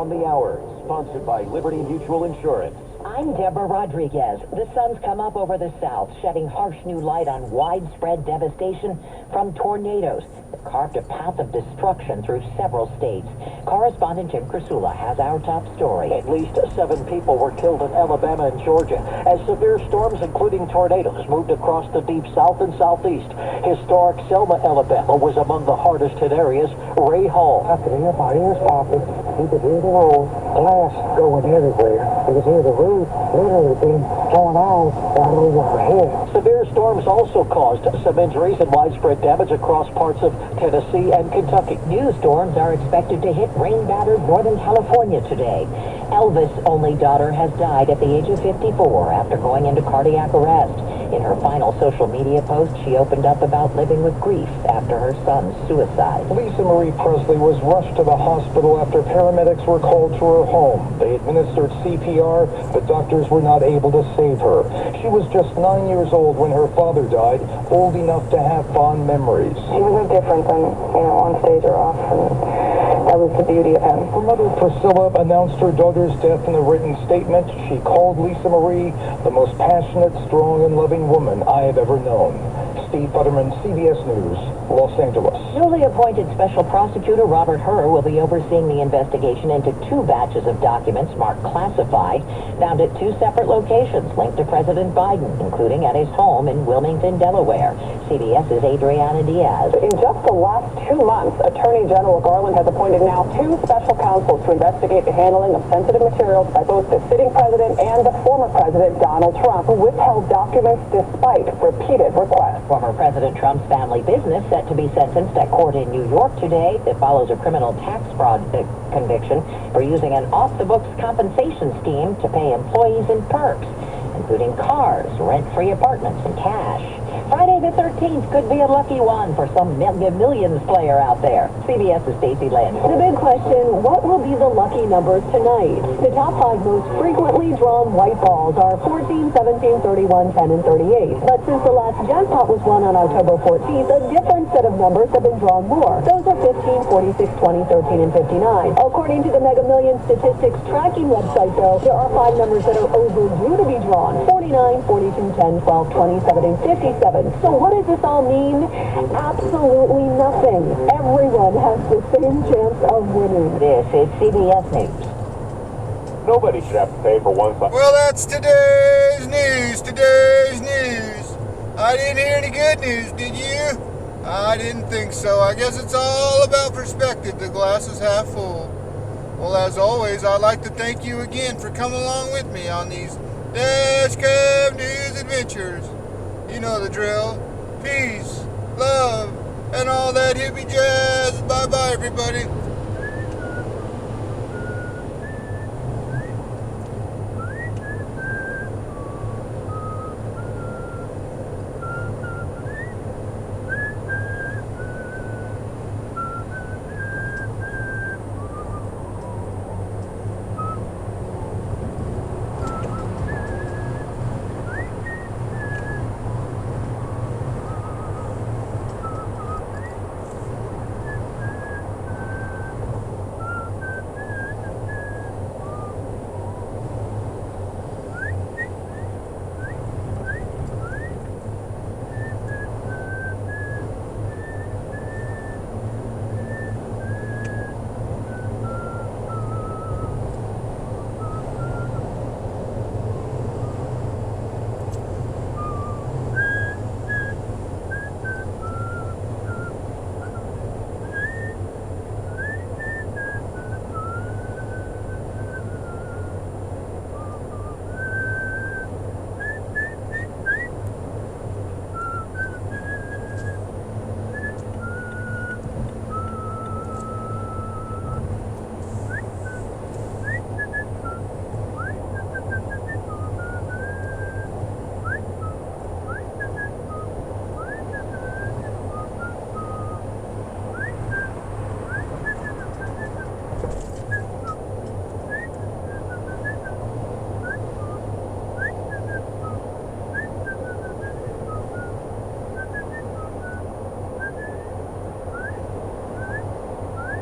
on the Hour, sponsored by Liberty Mutual Insurance. I'm Deborah Rodriguez. The sun's come up over the south, shedding harsh new light on widespread devastation from tornadoes that carved a path of destruction through several states. Correspondent Jim Krasula has our top story. At least 7 people were killed in Alabama and Georgia as severe storms, including tornadoes, moved across the deep south and southeast. Historic Selma, Alabama was among the hardest hit areas. Ray Hall. I could hear my ears popping. You could hear the old glass going everywhere. You could hear the roof literally being torn off all over our head. Severe storms also caused some injuries and widespread damage across parts of Tennessee and Kentucky. New storms are expected to hit rain-battered Northern California today. Elvis' only daughter has died at the age of 54 after going into cardiac arrest. In her final social media post, she opened up about living with grief after her son's suicide. Lisa Marie Presley was rushed to the hospital after paramedics were called to her home. They administered CPR, but doctors were not able to save her. She was just 9 years old when her father died, old enough to have fond memories. He was no different than, on stage or off, and that was the beauty of him. Her mother, Priscilla, announced her daughter's death in a written statement. She called Lisa Marie the most passionate, strong, and loving woman I have ever known. Steve Futterman, CBS News, Los Angeles. Newly appointed Special Prosecutor Robert Hur will be overseeing the investigation into 2 batches of documents marked classified, found at 2 separate locations linked to President Biden, including at his home in Wilmington, Delaware. CBS's Adriana Diaz. In just the last 2 months, Attorney General Garland has appointed now 2 special counsels to investigate the handling of sensitive materials by both the sitting president and the former president, Donald Trump, who withheld documents despite repeated requests. Former President Trump's family business set to be sentenced at court in New York today. It follows a criminal tax fraud conviction for using an off-the-books compensation scheme to pay employees in perks, including cars, rent-free apartments, and cash. Friday the 13th could be a lucky one for some millions player out there. CBS's Stacey Lynn. The big question, what will be the lucky numbers tonight? The top 5 most frequently drawn white balls are 14, 17, 31, 10, and 38. But since the last jackpot was won on October 14th, a different set of numbers have been drawn more. Those are 15, 46, 20, 13, and 59. According to the Mega Millions statistics tracking website, though, there are 5 numbers that are overdue to be drawn. 49, 42, 10, 12, 27, and 57. So what does this all mean? Absolutely nothing. Everyone has the same chance of winning. This is CBS News. Nobody should have to pay for one side. Well, that's today's news. I didn't hear any good news, did you? I didn't think so. I guess it's all about perspective. The glass is half full. Well, as always, I'd like to thank you again for coming along with me on these Dash Cab News adventures. You know the drill. Peace, love, and all that hippie jazz. Bye-bye, everybody.